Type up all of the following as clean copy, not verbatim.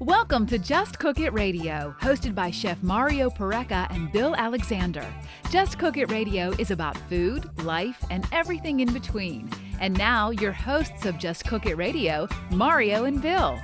Welcome to Just Cook It Radio, hosted by Chef Mario Pareca and Bill Alexander. Just Cook It Radio is about food, life, and everything in between. And now, your hosts of Just Cook It Radio, Mario and Bill.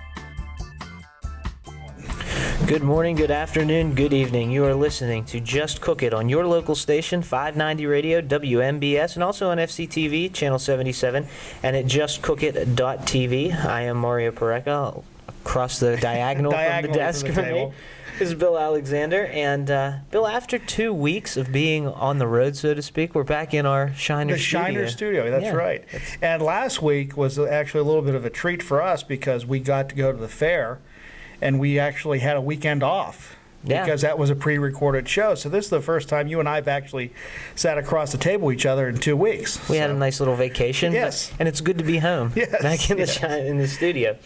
Good morning, good afternoon, good evening. You are listening to Just Cook It on your local station, 590 Radio, WMBS, and also on FCTV, Channel 77, and at justcookit.tv. I am Mario Pareca. Across the diagonal from the desk from me is Bill Alexander. And Bill, after 2 weeks of being on the road, so to speak, we're back in our Shiner studio. The Shiner studio, that's right. And last week was actually a little bit of a treat for us because we got to go to the fair, and we actually had a weekend off. Yeah. Because that was a pre-recorded show. So this is the first time you and I have actually sat across the table with each other in 2 weeks. We had a nice little vacation. Yes. And it's good to be home. Yes. Back in the studio.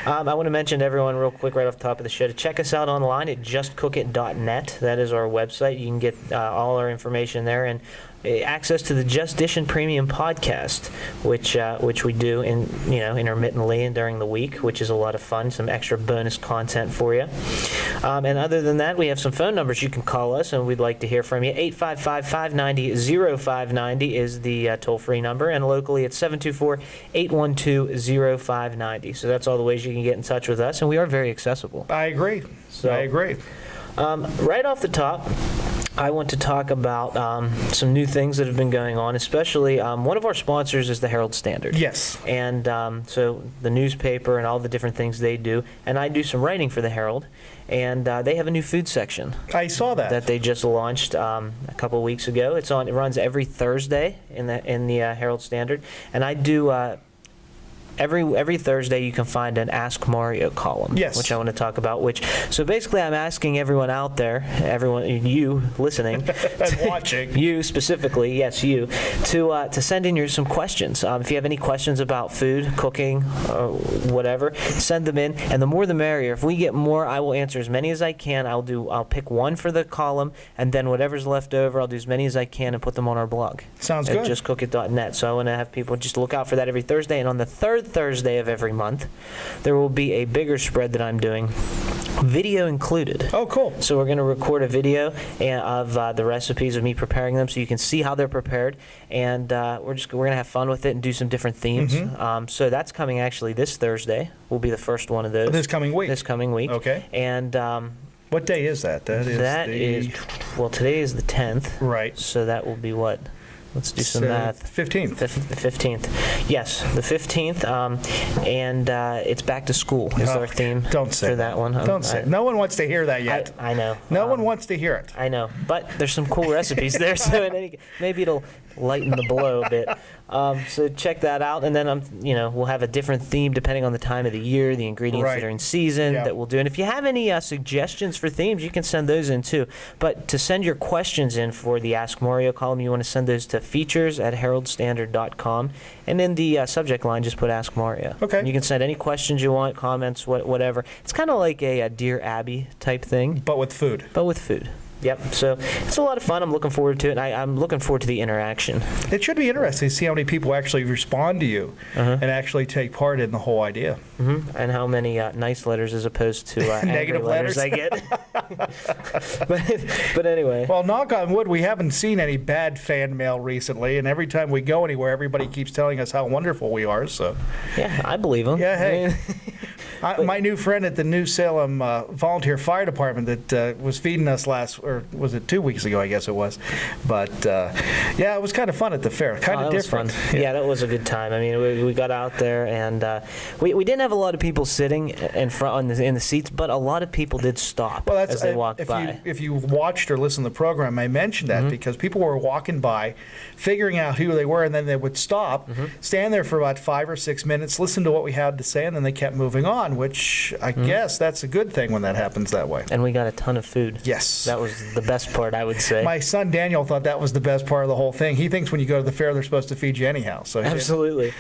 I want to mention to everyone real quick right off the top of the show to check us out online at justcookit.net. That is our website. You can get all our information there and access to the Just Dishin' Premium podcast, which we do intermittently and during the week, which is a lot of fun. Some extra bonus content for you. And other than that, we have some phone numbers you can call us, and we'd like to hear from you. 855-590-0590 is the toll-free number, and locally it's 724-812-0590. So that's all the ways you can get in touch with us, and we are very accessible. I agree. I agree. Right off the top, I want to talk about some new things that have been going on, especially one of our sponsors is the Herald Standard. Yes. And so the newspaper and all the different things they do, and I do some writing for the Herald, and they have a new food section. I saw that they just launched a couple of weeks ago. It runs every Thursday in the Herald Standard, and I do. Every Thursday you can find an Ask Mario column, yes, which I want to talk about. So basically I'm asking everyone out there, you listening, and watching, you specifically, yes, you, to send in some questions. If you have any questions about food, cooking, or whatever, send them in, and the more the merrier. If we get more, I will answer as many as I can. I'll pick one for the column, and then whatever's left over, I'll do as many as I can and put them on our blog. Sounds at good. JustCookIt.net. So I want to have people just look out for that every Thursday, and on the third Thursday of every month, there will be a bigger spread that I'm doing, video included. Oh, cool. So we're going to record a video of the recipes of me preparing them so you can see how they're prepared, and we're going to have fun with it and do some different themes. Mm-hmm. So that's coming actually this Thursday. Will be the first one of those. This coming week. Okay. And what day is that? Today is the 10th. Right. So that will be what? Let's do some math. 15th. The 15th. Yes, the 15th. And it's back to school is our theme don't say for that one. Don't say it. No one wants to hear that yet. I know. No one wants to hear it. I know. But there's some cool recipes there, so maybe it'll lighten the blow a bit. So check that out, and then we'll have a different theme depending on the time of the year, the ingredients that are in season that we'll do. And if you have any suggestions for themes, you can send those in too. But to send your questions in for the Ask Mario column, you want to send those to features@heraldstandard.com, and in the subject line, just put Ask Mario. Okay. And you can send any questions you want, comments, whatever. It's kind of like a Dear Abby type thing. But with food. Yep. So it's a lot of fun. I'm looking forward to it, and I'm looking forward to the interaction. It should be interesting to see how many people actually respond to you and actually take part in the whole idea. Mm-hmm. And how many nice letters as opposed to negative letters I get. but anyway. Well, knock on wood, we haven't seen any bad fan mail recently, and every time we go anywhere, everybody keeps telling us how wonderful we are. So. Yeah, I believe them. Yeah, hey. My new friend at the New Salem Volunteer Fire Department that was feeding us or was it 2 weeks ago, I guess it was. But, it was kind of fun at the fair. Kind of different. Was fun. Yeah, that was a good time. I mean, we got out there, and we didn't have a lot of people sitting in front in the seats, but a lot of people did stop as they walked by. If you watched or listened to the program, I mentioned that because people were walking by, figuring out who they were, and then they would stop, stand there for about 5 or 6 minutes, listen to what we had to say, and then they kept moving on, which I guess that's a good thing when that happens that way. And we got a ton of food. Yes. That was the best part, I would say. My son Daniel thought that was the best part of the whole thing. He thinks when you go to the fair, they're supposed to feed you anyhow. So absolutely.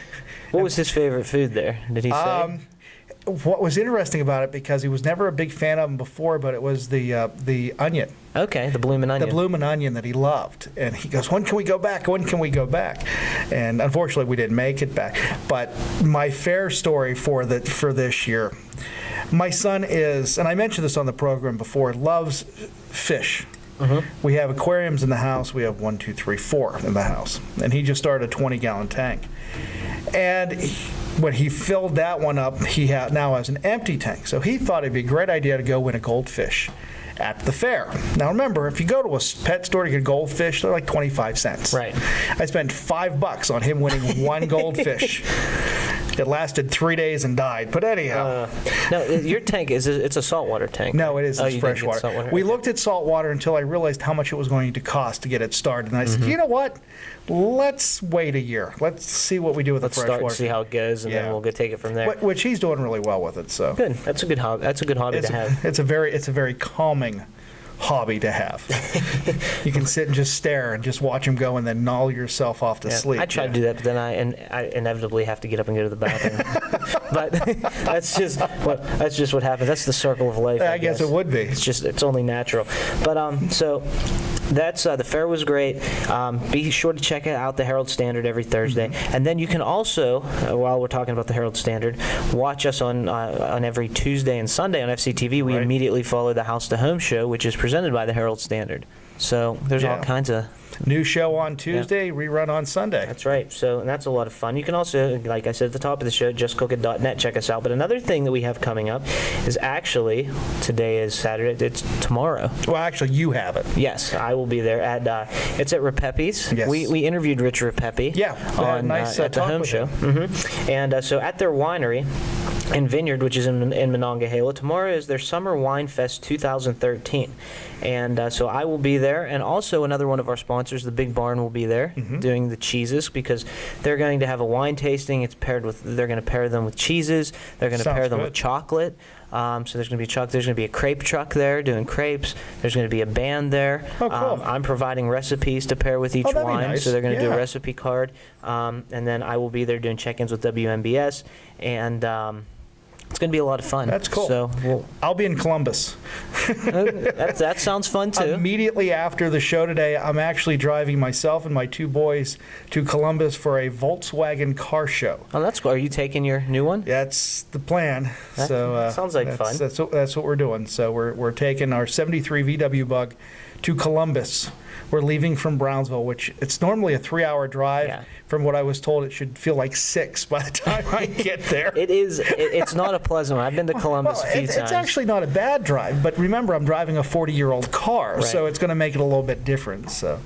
What was his favorite food there? Did he say? What was interesting about it, because he was never a big fan of them before, but it was the onion. Okay, the bloomin' onion. The bloomin' onion that he loved. And he goes, when can we go back? When can we go back? And unfortunately, we didn't make it back. But my fair story for this year, My son is, and I mentioned this on the program before, loves fish. We have aquariums in the house. We have 1, 2, 3, 4 in the house. And he just started a 20-gallon tank. And when he filled that one up, he now has an empty tank. So he thought it'd be a great idea to go win a goldfish at the fair. Now remember, if you go to a pet store to get a goldfish, they're like 25 cents. Right. I spent $5 on him winning one goldfish. It lasted 3 days and died. But anyhow. Now, your tank, it's a saltwater tank? No, it is. Oh, It's you fresh didn't get water. saltwater? We Okay. looked at salt water until I realized how much it was going to cost to get it started. And I said, you know what? Let's wait a year. Let's see what we do with Let's the fresh start water. and see how it goes, and then Yeah. we'll go take it from there. Which he's doing really well with it. So Good. That's a good hobby. That's a good hobby to have. it's a very calming hobby to have. You can sit and just stare and just watch him go and then gnaw yourself off to Yeah, sleep. I try to do that, but then I inevitably have to get up and go to the bathroom. But that's just what happens. That's the circle of life. I guess it would be. It's only natural. But so that's the fair was great. Be sure to check out the Herald Standard every Thursday, and then you can also, while we're talking about the Herald Standard, watch us on every Tuesday and Sunday on FCTV. We Right. immediately follow the House to Home show, which is presented by the Herald Standard. So there's all Yeah. kinds of. New show on Tuesday, rerun on Sunday. That's right. So and that's a lot of fun. You can also, like I said at the top of the show, justcookit.net, check us out. But another thing that we have coming up is actually, today is Saturday, it's tomorrow. Well, actually, you have it. Yes, I will be there. It's at Repepe's. Yes. We interviewed Rich Repepe Yeah, on, nice at the talk home with show. him. And so at their winery and vineyard, which is in Monongahela, tomorrow is their Summer Wine Fest 2013. And so I will be there, and also another one of our sponsors, the Big Barn, will be there doing the cheeses, because they're going to have a wine tasting. They're going to pair them with cheeses. They're going to Sounds pair them good. with chocolate. So there's going to be there's going to be a crepe truck there doing crepes. There's going to be a band there. Oh, cool. I'm providing recipes to pair with each Oh, that'd be wine, nice. so they're going to do Yeah. a recipe card. And then I will be there doing check-ins with WMBS, and it's going to be a lot of fun. That's cool. So I'll be in Columbus. that sounds fun too. Immediately after the show today, I'm actually driving myself and my 2 boys to Columbus for a Volkswagen car show. Oh, that's cool. Are you taking your new one? That's the plan. That So sounds like that's, fun. That's what we're doing. So we're taking our 73 VW Bug to Columbus. We're leaving from Brownsville, which it's normally a 3-hour drive. Yeah. From what I was told, it should feel like 6 by the time I get there. It is. It's not a pleasant one. I've been to Columbus Well, a few it's times. actually not a bad drive, but remember, I'm driving a 40-year-old car, Right. so it's going to make it a little bit different. So,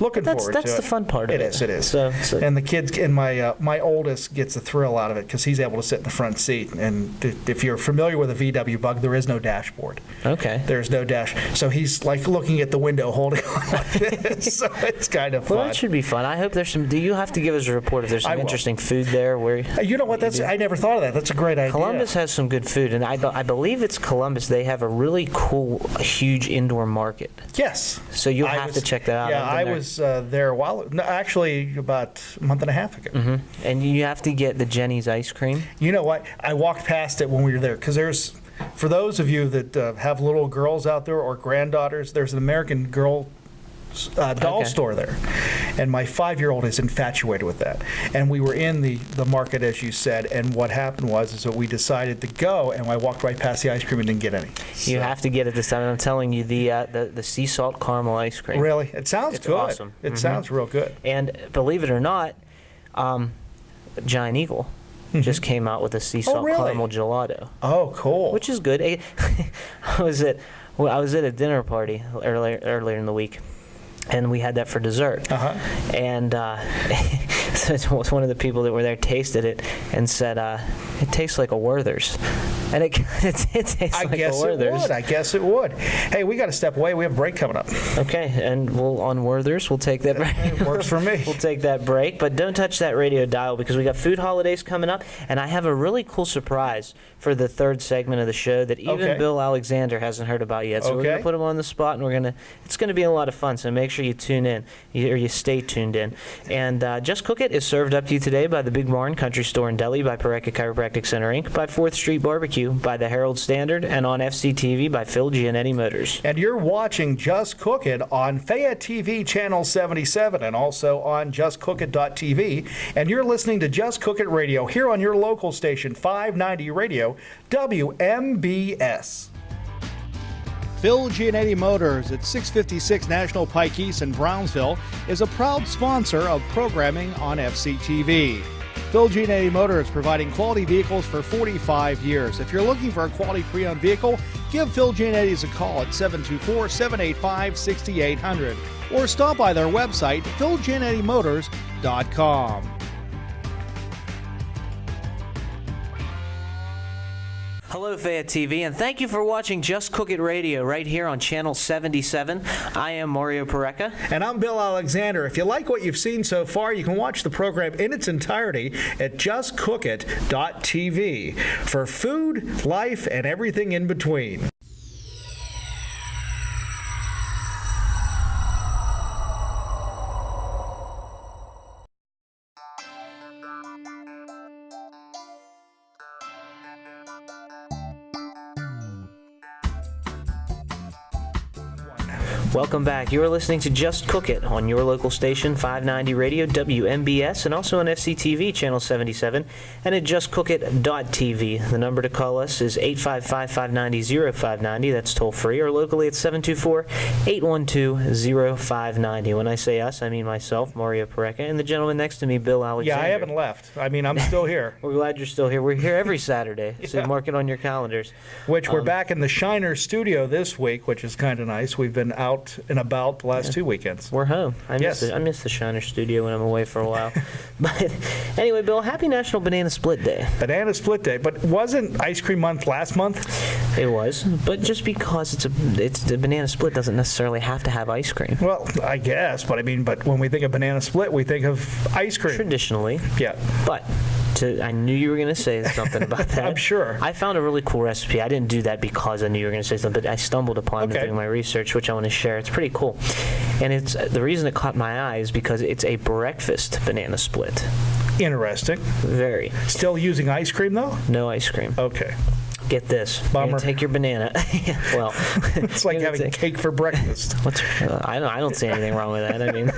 looking forward to it. That's the fun part of it. It is. So And the kids, and my oldest gets a thrill out of it because he's able to sit in the front seat. And if you're familiar with a VW Bug, there is no dashboard. okay. There's no dash, so he's like looking at the window, holding on like this. So it's kind of Well, fun. that should be fun. I hope there's some. Do you have to give us a report if there's some I will. interesting food there? Where You know what? I never thought of that. That's a great idea. Columbus has some good food, and I believe it's Columbus. They have a really cool, huge indoor market. Yes. So you'll have to check that out. Yeah, I've I been there. was there a while. No, actually, about a month and a half ago. And you have to get the Jenny's ice cream. You know what? I walked past it when we were there because there's, for those of you that have little girls out there or granddaughters, there's an American Girl doll Okay. store there, and my 5-year-old is infatuated with that. And we were in the market, as you said, and what happened is that we decided to go, and I walked right past the ice cream and didn't get any. You have to get it this time. And I'm telling you, the sea salt caramel ice cream. Really, it sounds It's good. awesome. It sounds real good. And believe it or not, Giant Eagle just came out with a sea salt really? caramel gelato, Oh, cool. which is good. I was at a dinner party earlier in the week, and we had that for dessert. And so one of the people that were there tasted it and said, "It tastes like a Werther's," and it tastes I like guess a it Werther's. would. I guess it would. Hey, we got to step away. We have a break coming up. Okay, and on Werther's, we'll take that break. It works for me. We'll take that break, but don't touch that radio dial because we got food holidays coming up, and I have a really cool surprise for the third segment of the show that even Okay. Bill Alexander hasn't heard about yet. So we're Okay. gonna put him on the spot, and it's gonna be a lot of fun. So make sure you tune in, or you stay tuned in. And Just Cook It is served up to you today by the Big Barn Country Store and Deli by Pareca Chiropractic Chiropractic Center, Inc., by 4th Street Barbecue, by the Herald Standard, and on FCTV by Phil Giannetti Motors. And you're watching Just Cook It on Fayette TV Channel 77 and also on JustCookIt.tv. And you're listening to Just Cook It Radio here on your local station, 590 Radio, WMBS. Phil Giannetti Motors at 656 National Pike East in Brownsville is a proud sponsor of programming on FCTV. Phil Giannetti Motors providing quality vehicles for 45 years. If you're looking for a quality pre-owned vehicle, give Phil Giannetti's a call at 724-785-6800 or stop by their website, philgiannettimotors.com. Hello, Fayette TV, and thank you for watching Just Cook It Radio right here on Channel 77. I am Mario Pareca. And I'm Bill Alexander. If you like what you've seen so far, you can watch the program in its entirety at justcookit.tv for food, life, and everything in between. Welcome back. You are listening to Just Cook It on your local station, 590 Radio, WMBS, and also on FCTV, Channel 77, and at justcookit.tv. The number to call us is 855-590-0590. That's toll free, or locally at 724-812-0590. When I say us, I mean myself, Mario Pareca, and the gentleman next to me, Bill Alexander. Yeah, I haven't left. I mean, I'm still here. We're glad you're still here. We're here every Saturday, so mark it on your calendars. Which we're back in the Shiner studio this week, which is kind of nice. We've been out and about the last 2 weekends. We're home. I miss the Shiner studio when I'm away for a while. But anyway, Bill, happy National Banana Split Day. Banana Split Day, but wasn't Ice Cream Month last month? It was, but just because it's the banana split doesn't necessarily have to have ice cream. Well, I guess, but when we think of banana split, we think of ice cream. Traditionally. Yeah. But I knew you were going to say something about that. I'm sure. I found a really cool recipe. I didn't do that because I knew you were going to say something, but I stumbled upon it doing my research, which I want to share. It's pretty cool. And it's the reason it caught my eye is because it's a breakfast banana split. Interesting. Very. Still using ice cream, though? No ice cream. Okay. Get this. Bummer. You're gonna take your banana. Well, it's like having cake for breakfast. I don't see anything wrong with that. I mean,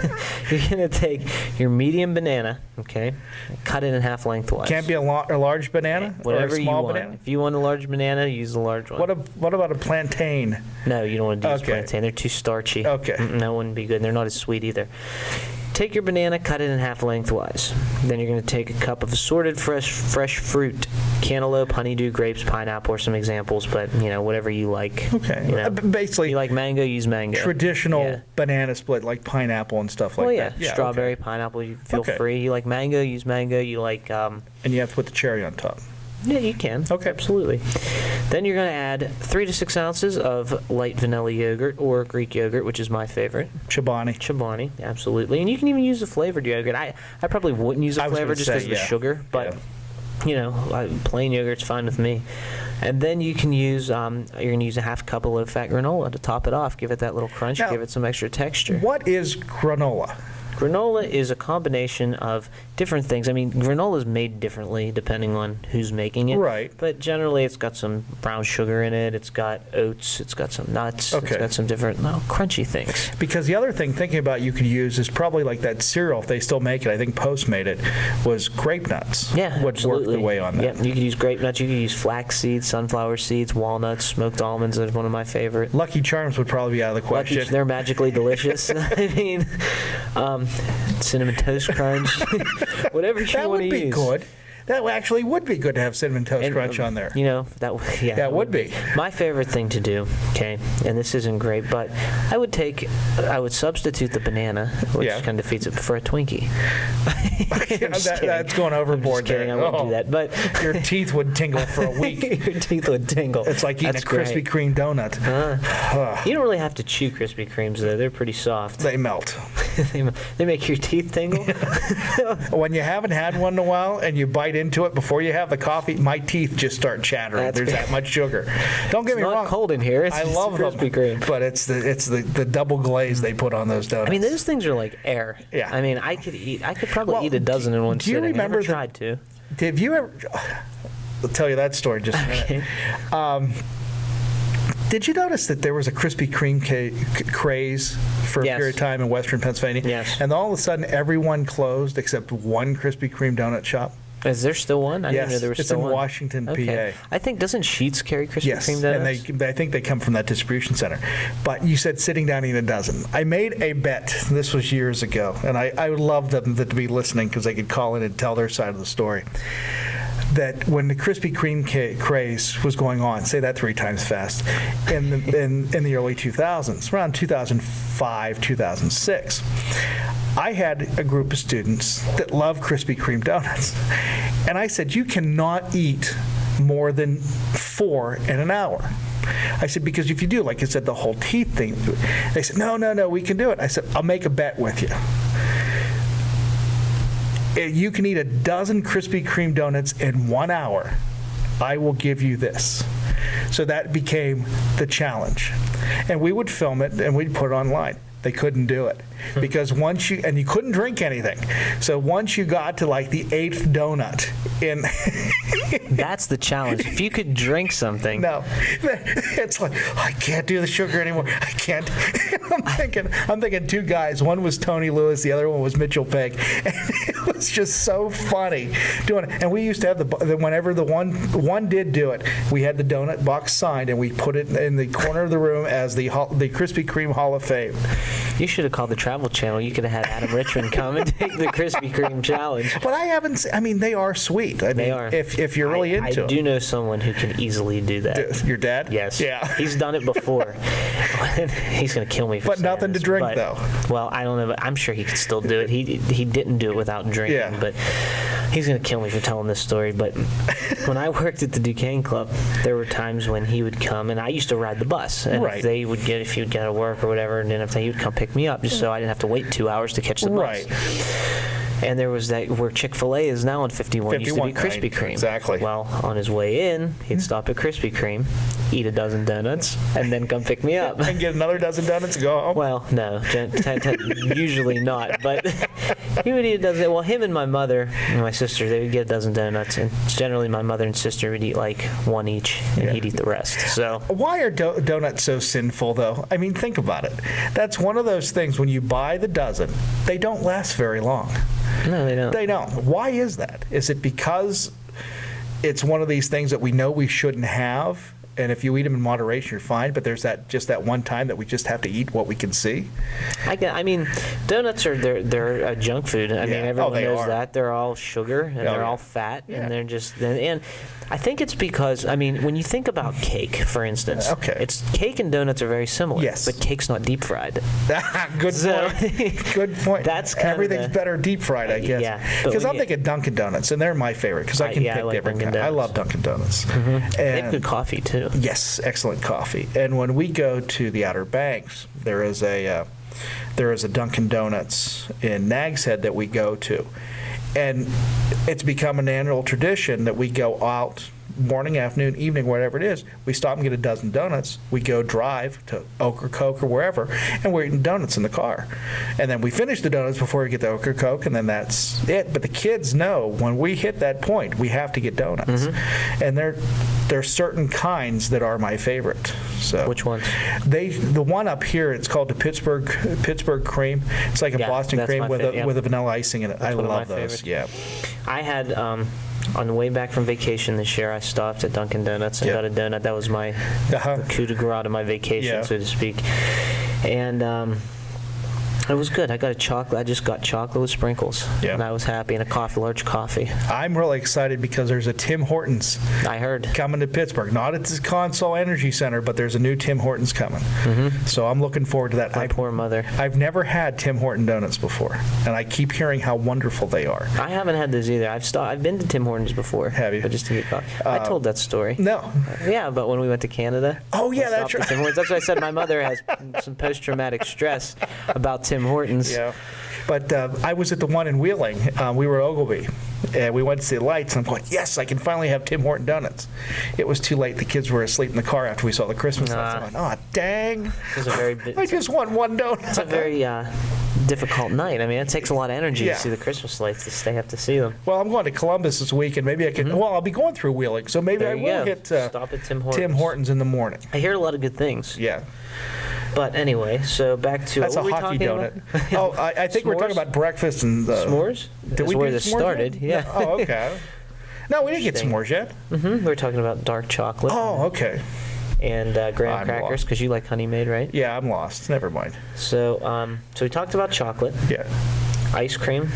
you're gonna take your medium banana, okay, cut it in half lengthwise. Can't be a large banana, whatever or a small you want. banana. If you want a large banana, use the large one. What about a plantain? No, you don't want to use plantain. They're too starchy. Okay. That wouldn't be good. They're not as sweet either. Take your banana, cut it in half lengthwise. Then you're going to take a cup of assorted fresh fruit, cantaloupe, honeydew, grapes, pineapple are some examples, but whatever you like. Okay. Basically, you like mango, use mango. Traditional banana split, like pineapple and stuff like that. Yeah, strawberry, pineapple, you feel free. You like mango, use mango. You like and you have to put the cherry on top. Yeah, you can. Okay. Absolutely. Then you're going to add 3 to 6 ounces of light vanilla yogurt or Greek yogurt, which is my favorite. Chobani, absolutely. And you can even use a flavored yogurt. I probably wouldn't use a flavor just because of the sugar, but plain yogurt's fine with me. And then you can use, you're going to use a half cup of low-fat granola to top it off. Give it that little crunch, give it some extra texture. What is granola? Granola is a combination of different things. I mean, granola is made differently depending on who's making it. Right. But generally, it's got some brown sugar in it. It's got oats. It's got some nuts. Okay. It's got some different crunchy things. Because the other thing thinking about you could use is probably like that cereal, if they still make it, I think Post made it, was grape nuts. Yeah, would absolutely. work the way on that. Yeah, you could use grape nuts. You could use flax seeds, sunflower seeds, walnuts, smoked almonds. That's one of my favorite. Lucky Charms would probably be out of the question. They're magically delicious. I mean, cinnamon Toast Crunch, whatever you want to use. That would be good. That actually would be good to have Cinnamon Toast Crunch on there. That would be. My favorite thing to do, okay, and this isn't great, but I would substitute the banana, which kind of defeats it, for a Twinkie. That's going overboard there. I won't do that, but your teeth would tingle for a week. Your teeth would tingle. It's like eating a Krispy Kreme donut. You don't really have to chew Krispy Kremes, though. They're pretty soft. They melt. They make your teeth tingle. When you haven't had one in a while and you bite into it before you have the coffee, my teeth just start chattering. There's that much sugar. Don't get me wrong. It's not cold in here. I love Krispy Kreme. But it's the double glaze they put on those donuts. I mean, those things are like air. Yeah. I mean, I could probably eat a dozen in one sitting. Do you remember? I never tried to. Have you ever? tell you that story in just a minute. Did you notice that there was a Krispy Kreme craze for a period of time in Western Pennsylvania? Yes. And all of a sudden, everyone closed except one Krispy Kreme donut shop? Is there still one? I didn't know there was still one. It's in Washington, Okay. PA. I think, doesn't Sheetz carry Krispy Kreme donuts? And I think they come from that distribution center. But you said sitting down eating a dozen. I made a bet. This was years ago, and I would love them to be listening because they could call in and tell their side of the story. That when the Krispy Kreme craze was going on, say that 3 times fast, in the early 2000s, around 2005, 2006, I had a group of students that love Krispy Kreme donuts. And I said, you cannot eat more than 4 in an hour. I said, because if you do, like I said, the whole teeth thing, they said, no, we can do it. I said, I'll make a bet with you. You can eat a dozen Krispy Kreme donuts in 1 hour. I will give you this. So that became the challenge. And we would film it and we'd put it online. They couldn't do it because once you couldn't drink anything. So once you got to like the 8th donut that's the challenge. If you could drink something. No, it's like, I can't do the sugar anymore. I can't. I'm thinking 2 guys. One was Tony Lewis. The other one was Mitchell Pegg. And it was just so funny doing it. And we used to have whenever the one did do it, we had the donut box signed and we put it in the corner of the room as the Krispy Kreme Hall of Fame. You should have called the Travel Channel. You could have had Adam Richmond come and take the Krispy Kreme challenge. But I haven't. I mean, they are sweet. They are. If you're really into I do know someone who can easily do that. Your dad? Yes. Yeah. He's done it before. He's going to kill me for But saying nothing to this, drink, but, though. Well, I don't know. But I'm sure he could still do it. He didn't do it without drinking, but he's going to kill me for telling this story. But when I worked at the Duquesne Club, there were times when he would come, and I used to ride the bus. And if he would get out of work or whatever, and then he would come pick me up just so I didn't have to wait 2 hours to catch the bus. Right. And there was that where Chick-fil-A is now on 51. Used to be Krispy Kreme. Exactly. Well, on his way in, he'd stop at Krispy Kreme, eat a dozen donuts, and then come pick me up. And get another dozen donuts and go home? Well, no, usually not. But he would eat a dozen. Well, him and my mother and my sister, they would get a dozen donuts. And generally my mother and sister would eat like one each, and he'd eat the rest. So why are donuts so sinful, though? I mean, think about it. That's one of those things, when you buy the dozen, they don't last very long. No, they don't. They don't. Why is that? Is it because it's one of these things that we know we shouldn't have, and if you eat them in moderation, you're fine, but there's that one time that we just have to eat what we can see? I mean, donuts are they're a junk food. I mean, everyone knows that. They're all sugar, and they're all fat, and they're just... And I think it's because, I mean, when you think about cake, for instance, it's cake and donuts are very similar. Yes. But cake's not deep fried. Good point. Good point. That's everything's better deep fried, I guess. Yeah. Because I'm thinking Dunkin' Donuts, and they're my favorite because I can pick different kinds. I love Dunkin' Donuts. Mm-hmm. They have good coffee too. Yes, excellent coffee. And when we go to the Outer Banks, there is a Dunkin' Donuts in Nags Head that we go to. And it's become an annual tradition that we go out morning, afternoon, evening, whatever it is. We stop and get a dozen donuts. We go drive to Oak or Coke or wherever, and we're eating donuts in the car. And then we finish the donuts before we get to Oak or Coke, and then that's it. But the kids know when we hit that point, we have to get donuts. Mm-hmm. And there's certain kinds that are my favorite. So which ones? The one up here, it's called the Pittsburgh cream. It's like a Boston cream with a vanilla icing in it. I love those. Yeah. I had on the way back from vacation this year, I stopped at Dunkin' Donuts and got a donut. That was my coup de grace to my vacation, so to speak. And it was good. I just got chocolate with sprinkles, and I was happy, and a large coffee. I'm really excited because there's a Tim Hortons. I heard coming to Pittsburgh. Not at the Consol Energy Center, but there's a new Tim Hortons coming. Mm-hmm. So I'm looking forward to that. My poor mother. I've never had Tim Horton donuts before, and I keep hearing how wonderful they are. I haven't had those either. I've been to Tim Hortons before. Have you? But just to get coffee. I told that story. No. Yeah, but when we went to Canada. Oh yeah, that's right. That's why I said my mother has some post-traumatic stress about Tim Hortons. Yeah. But I was at the one in Wheeling. We were at Ogilvy. And we went to see the lights, and I'm going, yes, I can finally have Tim Horton donuts. It was too late. The kids were asleep in the car after we saw the Christmas lights. I went, oh, dang. I just want one donut. It's a very difficult night. I mean, it takes a lot of energy to see the Christmas lights to stay up to see them. Well, I'm going to Columbus this week, and maybe I can. Well, I'll be going through Wheeling, so maybe I will hit stop at Tim Hortons. Tim Hortons in the morning. I hear a lot of good things. Yeah. But anyway, so back to that's what a were we hockey talking donut. about? I think we're talking about breakfast and s'mores. Did we where do this s'mores started? yet? Yeah. Oh, okay. No, we didn't get s'mores yet. We were talking about dark chocolate. Oh, okay. And graham crackers, because you like honey made, right? Yeah, I'm lost. Never mind. So, so we talked about chocolate. Yeah. Ice cream.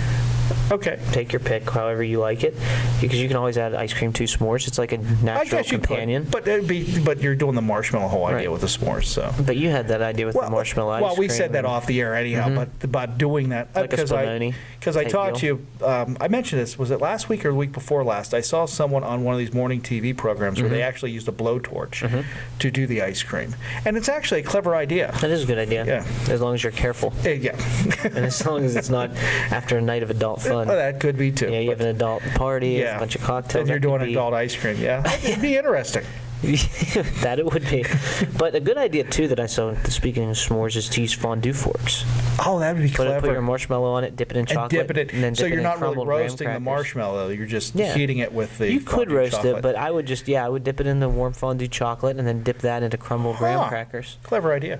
Okay. Take your pick, however you like it, because you can always add ice cream to s'mores. It's like a natural companion. But you're doing the marshmallow whole idea with the s'mores, so. But you had that idea with the marshmallow ice cream. Well, we said that off the air anyhow, but about doing that like a Spumoni. Because I talked to you, I mentioned this. Was it last week or the week before last? I saw someone on one of these morning TV programs where they actually used a blowtorch to do the ice cream, and it's actually a clever idea. That is a good idea. Yeah. As long as you're careful. Yeah. And as long as it's not after a night of adult fun. Well, that could be too. Yeah, you have an adult party, a bunch of cocktails. And you're doing adult ice cream, yeah. It'd be interesting. That it would be. But a good idea, too, that I saw, speaking of s'mores, is to use fondue forks. Oh, that would be clever. Put your marshmallow on it, dip it in chocolate. And then so you're not really roasting the marshmallow. You're just heating it with the You could roast chocolate. it, but I would just, I would dip it in the warm fondue chocolate and then dip that into crumbled graham crackers. Clever idea.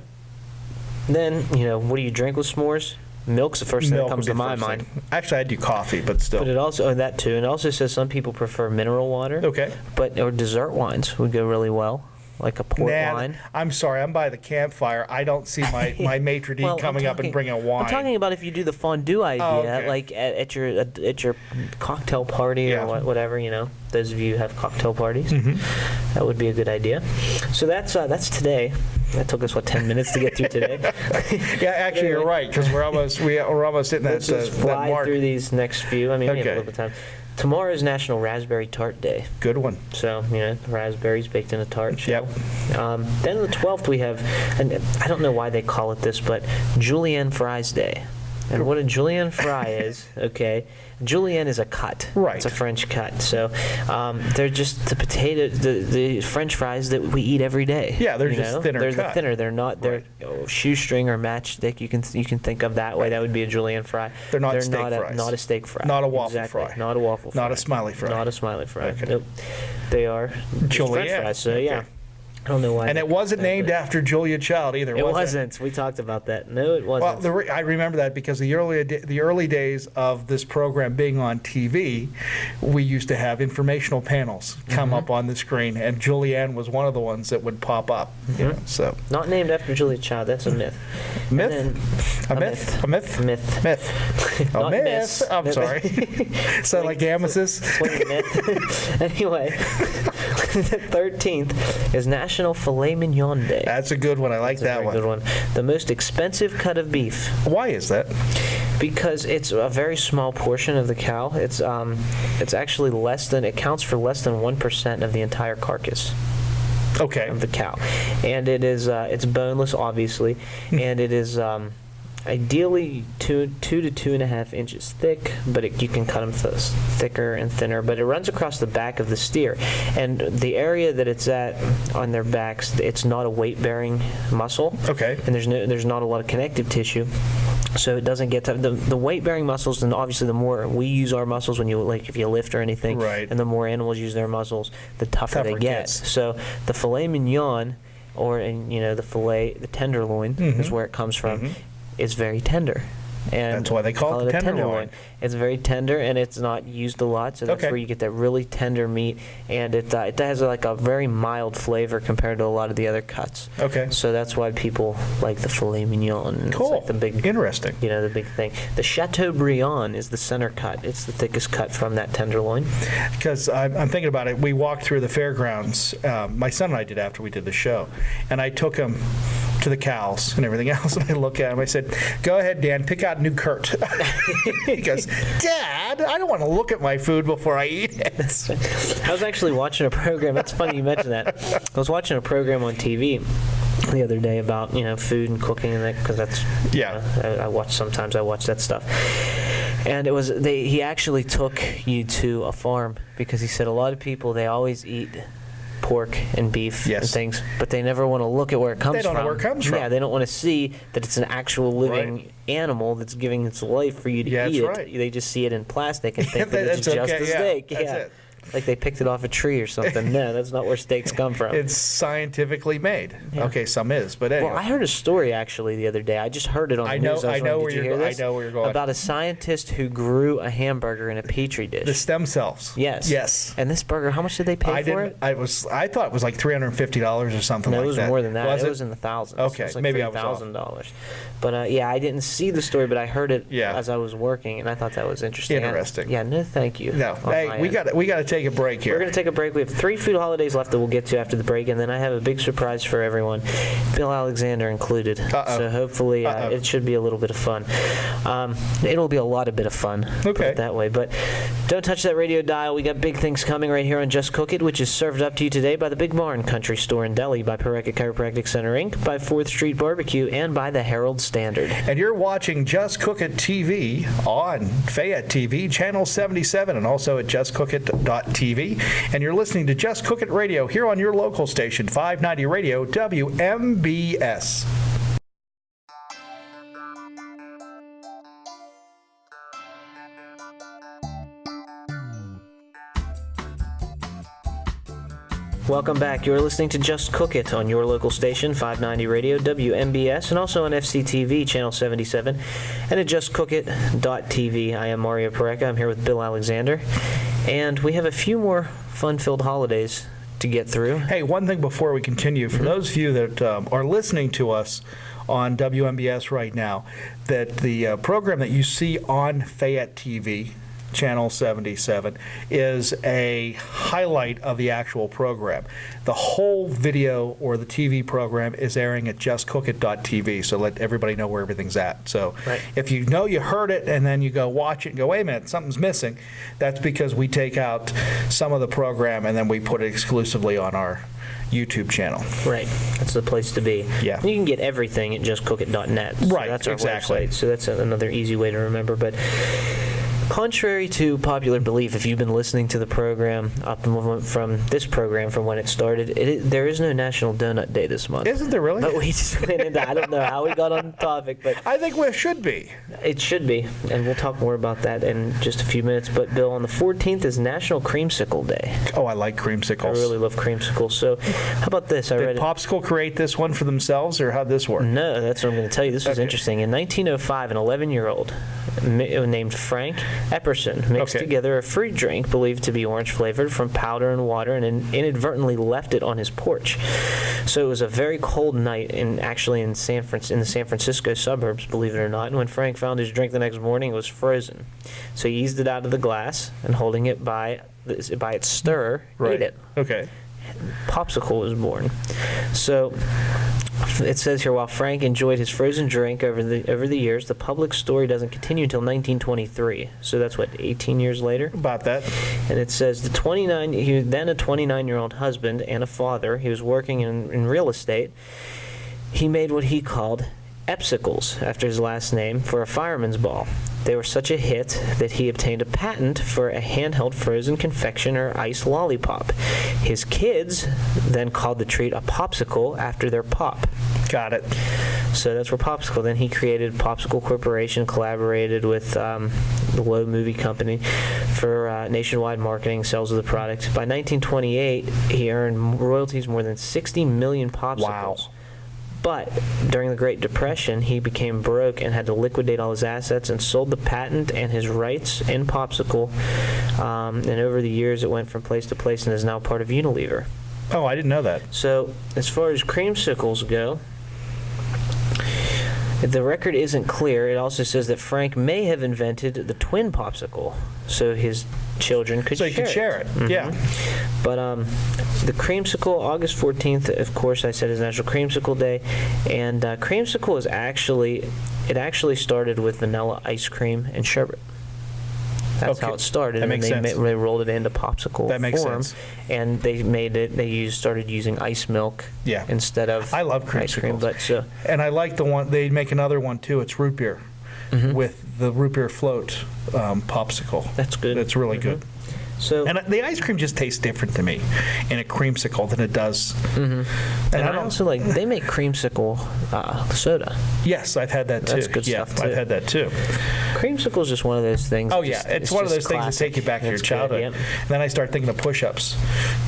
Then, what do you drink with s'mores? Milk's the first thing that comes to my mind. Actually, I do coffee, but still. But it also, that too, and it also says some people prefer mineral water. Okay. Or dessert wines would go really well, like a port wine. I'm sorry, I'm by the campfire. I don't see my maitre d' coming up and bringing a wine. I'm talking about if you do the fondue idea, like at your cocktail party or whatever, those of you who have cocktail parties, that would be a good idea. So that's today. That took us 10 minutes to get through today. Yeah, actually, you're right, because we're almost hitting that. Let's just fly mark through these next few. I mean, we have a little bit of time. Tomorrow is National Raspberry Tart Day. Good one. So, raspberries baked in a tart shell. Yep. Then the 12th we have, and I don't know why they call it this, but Julienne Fries Day. And what a Julienne fry is, Julienne is a cut. Right. It's a French cut. So they're just the the French fries that we eat every day. Yeah, they're just thinner They're cut. the thinner. They're not. They're shoestring or matchstick. You can think of that way. That would be a Julienne fry. They're not steak fries. Not a steak fry. Not a waffle fry. Not a waffle fry. Not a smiley fry. Not a smiley fry. Okay. Nope. They are Julienne. French fries. So yeah. I don't know why. And it wasn't named after Julia Child either, was it? It wasn't. We talked about that. No, it wasn't. Well, I remember that because the early days of this program being on TV, we used to have informational panels come up on the screen, and Julianne was one of the ones that would pop up. So not named after Julia Child. That's a myth. Myth? A myth? A myth? Myth. Myth. A Not myth. miss. I'm sorry. Sound like amethyst? Swing myth. Anyway, the 13th is National Filet Mignon Day. That's a good one. I like that one. Good one. The most expensive cut of beef. Why is that? Because it's a very small portion of the cow. It's actually it counts for less than 1% of the entire carcass. Okay. Of the cow, and it is it's boneless, obviously, and it is ideally 2 to 2.5 inches thick, but you can cut them thicker and thinner. But it runs across the back of the steer, and the area that it's at on their backs, it's not a weight-bearing muscle. Okay. And there's not a lot of connective tissue. So it doesn't get to the weight-bearing muscles, and obviously the more we use our muscles when if you lift or anything, right. and the more animals use their muscles, the tougher they get. So the filet mignon, the filet, the tenderloin is where it comes from, is very tender. And that's why they call it tenderloin. It's very tender, and it's not used a lot, so that's where you get that really tender meat, and it has like a very mild flavor compared to a lot of the other cuts. Okay. So that's why people like the filet mignon. Cool. It's like the big, interesting. The big thing. The Chateaubriand is the center cut. It's the thickest cut from that tenderloin. Because I'm thinking about it. We walked through the fairgrounds. My son and I did after we did the show, and I took him to the cows and everything else, and I look at him. I said, "Go ahead, Dan, pick out new Kurt." He goes, "Dad, I don't want to look at my food before I eat it." I was actually watching a program. That's funny you mentioned that. I was watching a program on TV the other day about food and cooking and that, because that's I watch that stuff. And it was he actually took you to a farm because he said a lot of people, they always eat pork and beef and things, but they never want to look at where it comes from. They don't know where it comes from. Yeah, they don't want to see that it's an actual living animal that's giving its life for you to eat it. Right. They just see it in plastic and think that it's just a steak. That's it. Like they picked it off a tree or something. No, that's not where steaks come from. It's scientifically made. Yeah. Okay, some is, but anyway. Well, I heard a story actually the other day. I just heard it on the news. I know where you're going. About a scientist who grew a hamburger in a petri dish. The stem cells. Yes. Yes. And this burger, how much did they pay for it? I thought it was like $350 or something like that. No, it was more than that. Was it was in the thousands. Okay, it was like maybe I was off. $3,000. But I didn't see the story, but I heard it as I was working, and I thought that was interesting. Interesting. No, thank you. No, hey, we got to take a break here. We're going to take a break. We have 3 food holidays left that we'll get to after the break, and then I have a big surprise for everyone, Bill Alexander included. So hopefully it should be a little bit of fun. It'll be a lot of bit of fun, put it that way. But don't touch that radio dial. We got big things coming right here on Just Cook It, which is served up to you today by the Big Barn Country Store in Delhi, by Parekha Chiropractic Center, Inc., by 4th Street Barbecue, and by the Herald Standard. And you're watching Just Cook It TV on Fayette TV, Channel 77, and also at justcookit.tv. And you're listening to Just Cook It Radio here on your local station, 590 Radio WMBS. Welcome back. You're listening to Just Cook It on your local station, 590 Radio WMBS, and also on FCTV, Channel 77, and at justcookit.tv. I am Mario Parekha. I'm here with Bill Alexander, and we have a few more fun-filled holidays to get through. Hey, one thing before we continue, for those of you that are listening to us on WMBS right now, that the program that you see on Fayette TV, Channel 77, is a highlight of the actual program. The whole video or the TV program is airing at justcookit.tv, so let everybody know where everything's at. So if you know you heard it and then you go watch it and go, wait a minute, something's missing, that's because we take out some of the program and then we put it exclusively on our YouTube channel. Right. That's the place to be. Yeah. You can get everything at justcookit.net. So right, that's our exactly. website. So that's another easy way to remember. But contrary to popular belief, if you've been listening to the program from this program from when it started, there is no National Donut Day this month. Isn't there really? But we just went into, I don't know how we got on the topic, but I think we should be. It should be, and we'll talk more about that in just a few minutes. But Bill, on the 14th is National Creamsicle Day. Oh, I like creamsicles. I really love creamsicles. So how about this? Did Popsicle create this one for themselves, or how'd this work? No, that's what I'm going to tell you. This was interesting. In 1905, an 11-year-old named Frank Epperson mixed together a fruit drink believed to be orange flavored from powder and water, and inadvertently left it on his porch. So it was a very cold night, in the San Francisco suburbs, believe it or not. And when Frank found his drink the next morning, it was frozen. So he eased it out of the glass and, holding it by its stirrer, ate it. Okay. Popsicle was born. So it says here, while Frank enjoyed his frozen drink over the years, the public story doesn't continue until 1923. So that's 18 years later? About that. And it says he was then a 29-year-old husband and a father. He was working in real estate. He made what he called Epsicles, after his last name, for a fireman's ball. They were such a hit that he obtained a patent for a handheld frozen confection or ice lollipop. His kids then called the treat a popsicle after their pop. Got it. So that's where Popsicle. Then he created Popsicle Corporation, collaborated with the Lowe Movie Company for nationwide marketing, sales of the product. By 1928, he earned royalties more than 60 million popsicles. Wow. But during the Great Depression, he became broke and had to liquidate all his assets and sold the patent and his rights in Popsicle. And over the years, it went from place to place and is now part of Unilever. Oh, I didn't know that. So as far as creamsicles go, the record isn't clear. It also says that Frank may have invented the twin popsicle, so his children could share it. So you could share it, yeah. But the creamsicle, August 14th, of course, I said is National Creamsicle Day, and creamsicle is actually started with vanilla ice cream and sherbet. That's how it started. That and makes then sense. they rolled it into popsicle That makes form, sense. and started using ice milk Yeah. instead of I love ice cream. creamsicles. But so And I like the one, they make another one too, it's root beer with the root beer float popsicle. that's good. That's really good. So And the ice cream just tastes different to me in a creamsicle than it does. and I also like they make creamsicle soda. Yes, I've had that too. That's good yeah, stuff, too. I've had that too. Creamsicle is just one of those things. Oh yeah, it's one of those things that take you back to your It's good, childhood. yep. Then I start thinking of push-ups,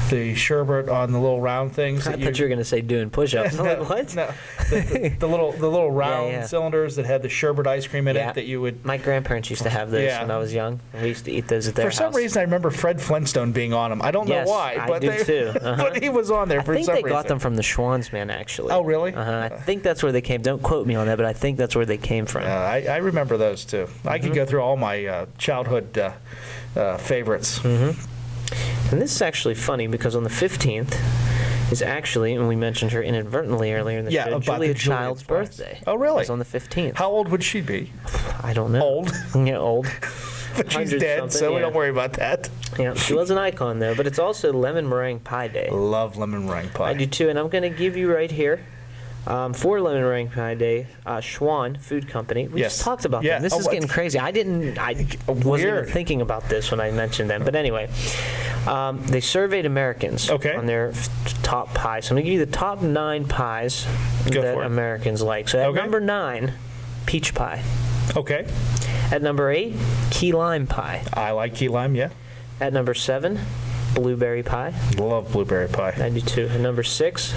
the sherbet on the little round things. I thought you were going to say doing push-ups. I'm like, what? No, the little round yeah. cylinders that had the sherbet ice cream in Yeah. it that you would. My grandparents used to have those Yeah. when I was young. We used to eat those at their For some house. reason, I remember Fred Flintstone being on them. I don't Yes, know why, I but do they, too. but he was on there I for think some they reason. got them from the Schwann's man, actually. Oh, really? I think that's where they came. Don't quote me on that, but I think that's where they came from. I remember those too. I could go through all my childhood favorites. And this is actually funny because on the 15th is actually, and we mentioned her inadvertently earlier in the Yeah, show, about Julia the Julienne Child's Fries. birthday. Oh, really? It's on the 15th. How old would she be? I don't know. Old. Yeah, old. But she's 100 dead, something, so we yeah. don't worry about that. Yeah, she was an icon though, but it's also lemon meringue pie day. Love lemon meringue pie. I do too, and I'm going to give you right here. For Lemon Meringue Pie Day, Schwann Food Company. We Yes. just talked about Yeah. them. This Oh, is what? getting crazy. I wasn't even Weird. thinking about this when I mentioned them. But anyway, they surveyed Americans Okay. on their top pies. So I'm going to give you the top 9 pies Go that for it. Americans like. So at Okay. number 9, peach pie. Okay. At number 8, key lime pie. I like key lime, yeah. At number 7, blueberry pie. Love blueberry pie. I do too. At number 6,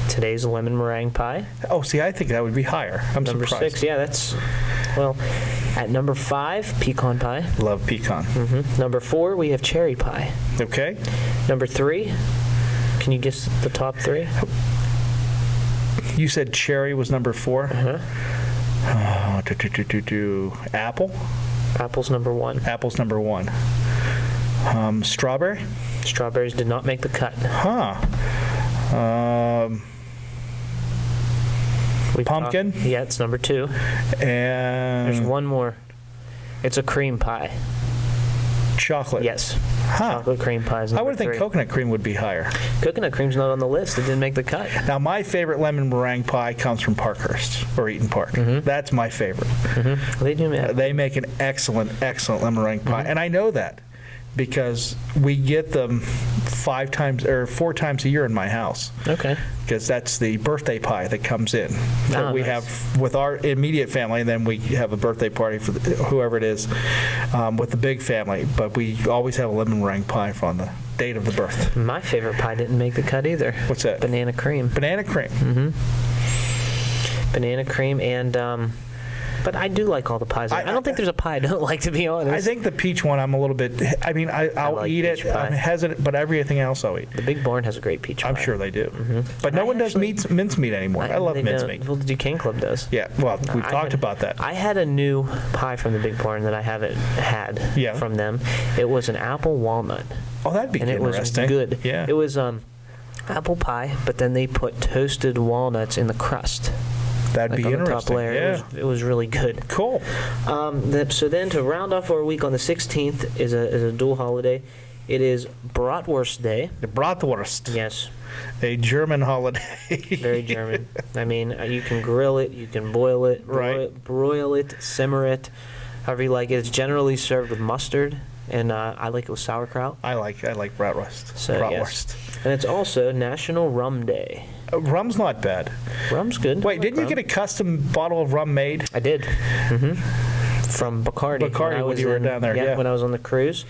today's lemon meringue pie. Oh, see, I think that would be higher. I'm Number surprised. 6, yeah, that's, well, at number 5, pecan pie. Love pecan. Number 4, we have cherry pie. Okay. Number 3, can you guess the top 3? You said cherry was number 4. Apple. Apple's number 1. Apple's number 1. Strawberry. Strawberries did not make the cut. Huh. Pumpkin? Yeah, it's number 2. There's And one more. It's a cream pie. chocolate. Yes. Huh. Chocolate cream pie is I number would think 3. coconut cream would be higher. Coconut cream's not on the list. It didn't make the cut. Now, my favorite lemon meringue pie comes from Parkhurst or Eaton Park. That's my favorite. They do make They make an excellent lemon meringue pie, and I know that because we get them 4 times a year in my house. Okay. Because that's the birthday pie that comes in that we nice. have with our immediate family, and then we have a birthday party for whoever it is with the big family. But we always have a lemon meringue pie on the date of the birth. My favorite pie didn't make the cut either. What's that? Banana cream. Banana cream. Banana cream and but I do like all the pies. I don't think there's a pie I don't like, to be honest. I think the peach one I'm a little bit. I mean, I'll like eat it. peach pie. I'm hesitant, but everything else I'll eat. the Big Barn has a great peach pie. I'm sure they do. But no I one does actually- mincemeat anymore. I love They mincemeat. don't. Well, the Duquesne Club does. Yeah, well, we've I talked had- about that. I had a new pie from the Big Barn that I haven't had Yeah. from them. It was an apple walnut, Oh, that'd be and it was interesting. good. Yeah. It was apple pie, but then they put toasted walnuts in the crust, That'd like be on the top interesting. layer. Yeah. It was really good. Cool. So then to round off our week on the 16th is a dual holiday. It is Bratwurst Day. The Bratwurst. Yes, A German holiday. very German. I mean, you can grill it, you can boil it, Right. broil it, simmer it, however you like it. It's generally served with mustard, and I like it with sauerkraut. I like bratwurst. So, Bratwurst. And it's also National Rum Day. Rum's not bad. Rum's good. Wait, didn't you get a custom bottle of rum made? I did. From Bacardi. Bacardi I when was you were down there, yeah. when I was on the cruise.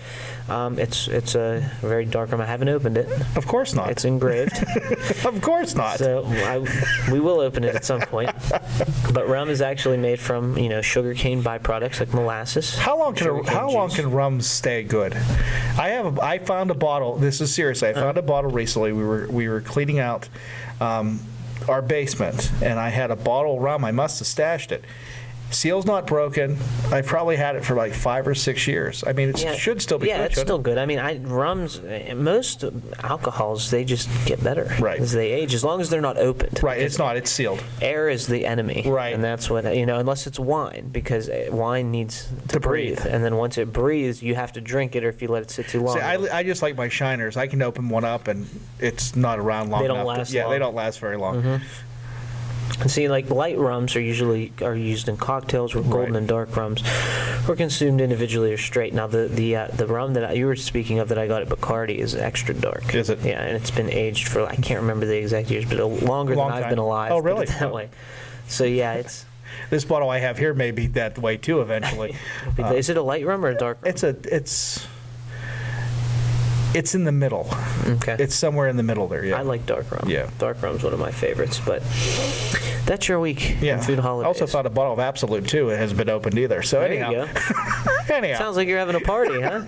It's a very dark rum. I haven't opened it. Of course not. It's engraved. Of course not. So we will open it at some point. But rum is actually made from sugarcane byproducts like molasses. How long sugarcane juice. can rum stay good? I found a bottle. This is serious. I found a bottle recently. We were cleaning out our basement, and I had a bottle of rum. I must have stashed it. Seal's not broken. I've probably had it for like 5 or 6 years. I mean, it should still be good. Yeah, it's still good. I mean, rums, most alcohols, they just get better as they age, as long as they're not opened. Right, it's not. It's sealed. Air is the enemy. Right. And that's what, unless it's wine, because wine needs to breathe. And then once it breathes, you have to drink it, or if you let it sit too long. See, I just like my shiners. I can open one up and it's not around long enough. They don't last long. long. They don't last very long. Mm-hmm. And see, like light rums are usually used in cocktails, where golden and dark rums were consumed individually or straight. Now, the rum that you were speaking of that I got at Bacardi is extra dark. Is it? Yeah, and it's been aged for, I can't remember the exact years, but longer than I've been alive. Oh, really? Put it that way. So yeah, it's. This bottle I have here may be that way too eventually. Is it a light rum or a dark rum? It's in the middle. Okay. It's somewhere in the middle there, yeah. I like dark rum. Yeah. Dark rum's one of my favorites, but that's your week in food holidays. I also thought a bottle of Absolute, too, it hasn't been opened either. So there anyhow. You go. Anyhow. Sounds like you're having a party, huh?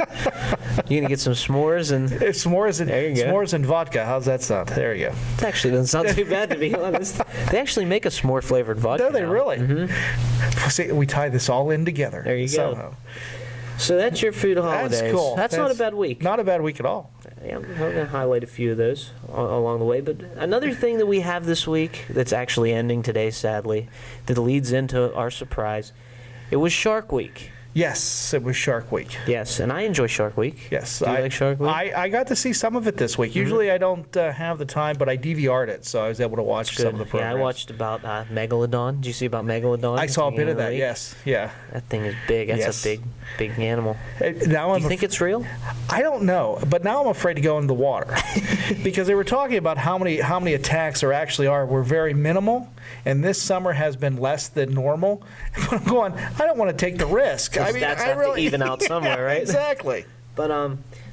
You're going to get some s'mores and... It's s'mores and vodka. How's that sound? There you go. It actually doesn't sound too bad, to be honest. They actually make a s'more-flavored vodka Do they now. really? Mm-hmm. See, we tie this all in together. There you somehow. go. So that's your food holidays. That's cool. That's not a bad week. Not a bad week at all. Yeah, I'm going to highlight a few of those along the way. But another thing that we have this week that's actually ending today, sadly, that leads into our surprise, it was Shark Week. Yes, it was Shark Week. Yes, and I enjoy Shark Week. Yes. Do you like Shark Week? I got to see some of it this week. Usually I don't have the time, but I DVR'd it, so I was able to watch some of the programs. Yeah, I watched about Megalodon. Did you see about Megalodon? I saw a bit of that, yes. Yeah. That thing is big. That's a big animal. Now Do you think it's real? I don't know, but now I'm afraid to go into the water because they were talking about how many attacks there actually are. Were very minimal, and this summer has been less than normal. But I'm going, I don't want to take the risk. I mean, that's I really to even out somewhere, right? Exactly. But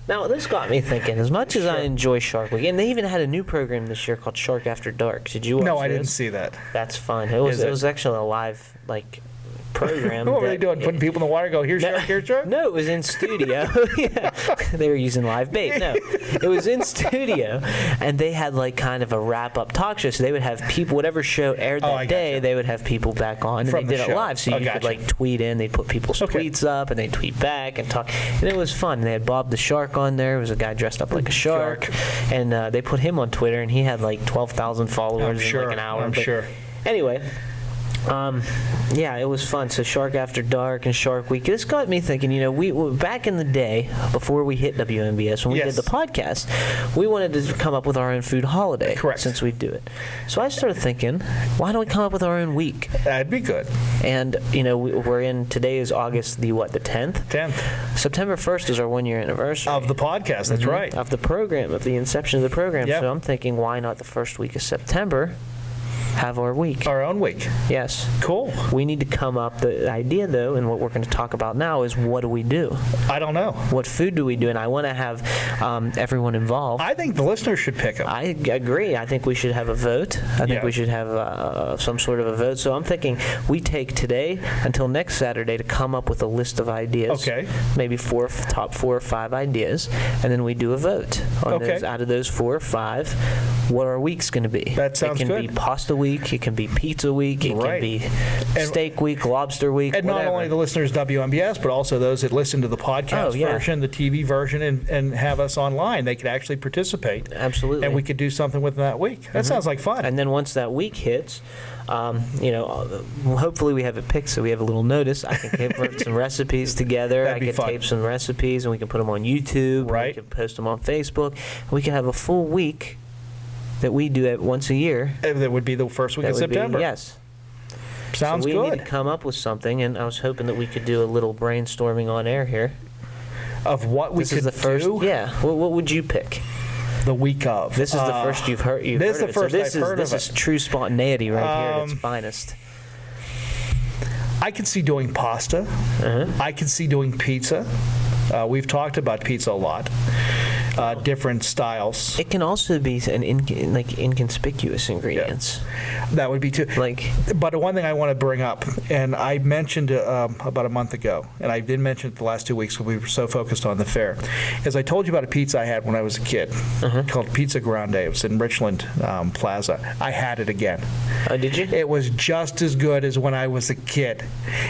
now this got me thinking. As much as I enjoy Shark Week, and they even had a new program this year called Shark After Dark. Did you watch No, I this? didn't see that. That's fun. It was actually a live program. What were they doing? Putting people in the water? Go here, shark, here, shark. No, it was in studio. Yeah, they were using live bait. No, it was in studio, and they had like kind of a wrap-up talk show. So they would have people, whatever show aired that day, they would have people back on, and From they the did it show. live. So you could like tweet in. They'd put people's tweets up, and they'd tweet back and talk, and it was fun. And they had Bob the Shark on there. It was a guy dressed up like a shark, and they put him on Twitter, and he had like 12,000 followers in like an hour. I'm sure. Anyway. Yeah, it was fun. So Shark After Dark and Shark Week. This got me thinking, we back in the day, before we hit WMBS, when we did the podcast, we wanted to come up with our own food holiday. Correct. Since we do it. So I started thinking, why don't we come up with our own week? That'd be good. And, we're in, today is August the 10th? 10th. September 1st is our 1-year anniversary. Of the podcast, that's right. Of the program, of the inception of the program. Yep. So I'm thinking, why not the first week of September have our week? Our own week. Yes. Cool. We need to come up, the idea though, and what we're going to talk about now is what do we do? I don't know. What food do we do? And I want to have everyone involved. I think the listeners should pick them. I agree. I think we should have a vote. I think we should have some sort of a vote. So I'm thinking we take today until next Saturday to come up with a list of ideas. Okay. Maybe top 4 or 5 ideas, and then we do a vote on those. Out of those 4 or 5, what our week's going to be. That sounds good. It can be pasta week. It can be pizza week. It can be steak week, lobster week, and whatever. not only the listeners of WMBS, but also those that listen to the podcast version, the TV version, and have us online. They could actually participate. Absolutely. And we could do something with that week. That sounds like fun. And then once that week hits, hopefully we have it picked so we have a little notice. I can put some recipes together. I can tape some recipes, and we can put them on YouTube. Right. We can post them on Facebook. We can have a full week that we do it once a year. That would be the first week of September. Yes. Sounds good. good. We need to come up with something, and I was hoping that we could do a little brainstorming on air here. Of what we could do? This is the first. Yeah. What would you pick? The week of. This is the first you've heard. This is the first I've heard of it. This is true spontaneity right here at its finest. I could see doing pasta. I could see doing pizza. We've talked about pizza a lot. different styles. It can also be an inconspicuous ingredients. That would be too. Like, but one thing I want to bring up, and I mentioned about a month ago, and I didn't mention it the last 2 weeks because we were so focused on the fair, is I told you about a pizza I had when I was a kid called Pizza Grande. It was in Richland Plaza. I had it again. Oh, did you? It was just as good as when I was a kid.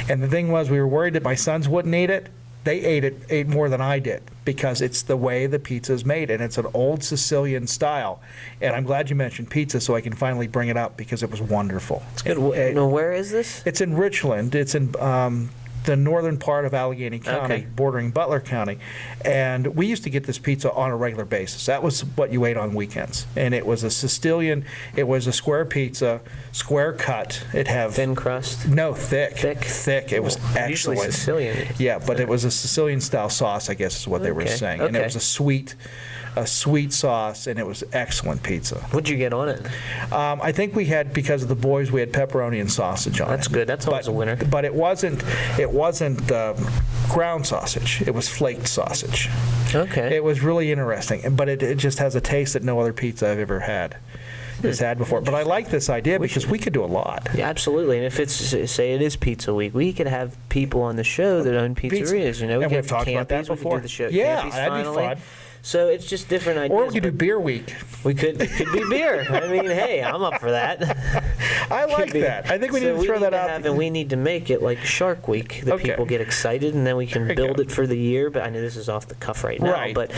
And the thing was, we were worried that my sons wouldn't eat it. They ate more than I did because it's the way the pizza is made, and it's an old Sicilian style. And I'm glad you mentioned pizza, so I can finally bring it up because it was wonderful. It's good. Where is this? It's in Richland. It's in the northern part of Allegheny County, bordering Butler County. And we used to get this pizza on a regular basis. That was what you ate on weekends. And it was a Sicilian, it was a square pizza, square cut. It had thin crust? No, thick. Thick. It was excellent. Usually Sicilian. Yeah, but it was a Sicilian style sauce, I guess is what they were saying. And it was a sweet sauce, and it was excellent pizza. What'd you get on it? I think we had, because of the boys, we had pepperoni and sausage on it. That's good. That's always a winner. But it wasn't ground sausage. It was flaked sausage. Okay. It was really interesting, but it just has a taste that no other pizza I've ever had has had before. But I like this idea because we could do a lot. Yeah, absolutely. And if it's, say it is Pizza Week, we could have people on the show that own pizzerias. You know, and we've talked about that before. We could do the show. Yeah, Campy's that'd finally. be fun. So it's just different ideas. Or we could do Beer Week. It could be beer. I mean, hey, I'm up for that. I like that. I think we need to throw that out. And we need to make it like Shark Week, that people get excited, and then we can build it for the year. But I know this is off the cuff right now. Right. But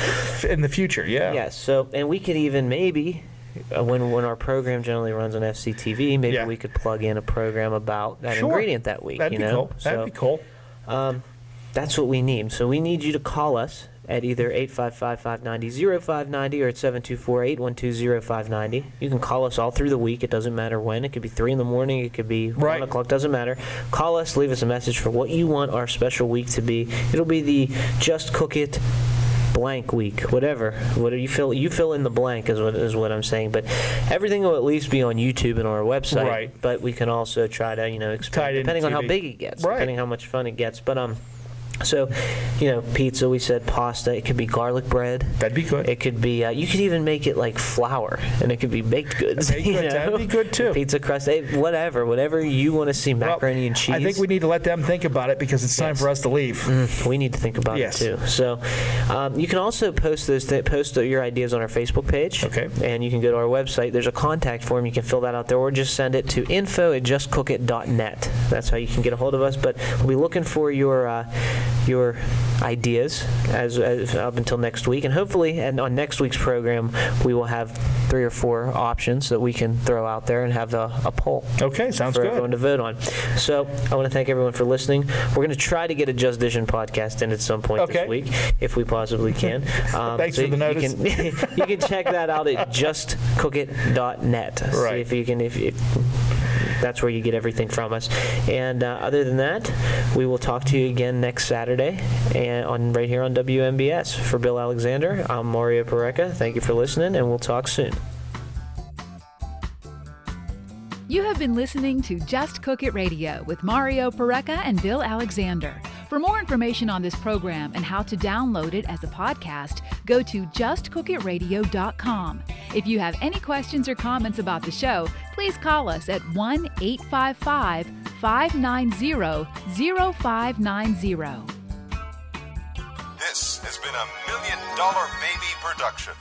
in the future, yeah. Yes. So, and we could even maybe, when our program generally runs on FCTV, maybe we could plug in a program about that ingredient that week. That'd be cool. That'd be cool. That's what we need. So we need you to call us at either 855-590-0590 or at 724-812-0590. You can call us all through the week. It doesn't matter when. It could be 3 in the morning. It could be 1 o'clock. Doesn't matter. Call us. Leave us a message for what you want our special week to be. It'll be the Just Cook It blank week, whatever you fill in the blank is what I'm saying. But everything will at least be on YouTube and our website. Right. But we can also try to expand depending on how big it gets, depending how much fun it gets. But so, pizza, we said pasta. It could be garlic bread. That'd be good. It could be, you could even make it like flour, and it could be baked goods. That'd be good, too. Pizza crust, whatever you want to see, macaroni and cheese. I think we need to let them think about it because it's time for us to leave. We need to think about it, too. So, you can also post your ideas on our Facebook page. Okay. And you can go to our website. There's a contact form. You can fill that out there, or just send it to info@justcookit.net. That's how you can get a hold of us. But we'll be looking for your ideas as up until next week, and hopefully, and on next week's program, we will have 3 or 4 options that we can throw out there and have a poll. Okay, sounds for good. everyone to vote on. So I want to thank everyone for listening. We're going to try to get a Just Dish podcast in at some point this week, if we possibly can. Thanks for the notice. You can check that out at justcookit.net. Right. See if that's where you get everything from us. And other than that, we will talk to you again next Saturday and right here on WMBS. For Bill Alexander, I'm Mario Pareca. Thank you for listening, and we'll talk soon. You have been listening to Just Cook It Radio with Mario Pareca and Bill Alexander. For more information on this program and how to download it as a podcast, go to justcookitradio.com. If you have any questions or comments about the show, please call us at 1-855-590-0590. This has been a $1 Million Baby production.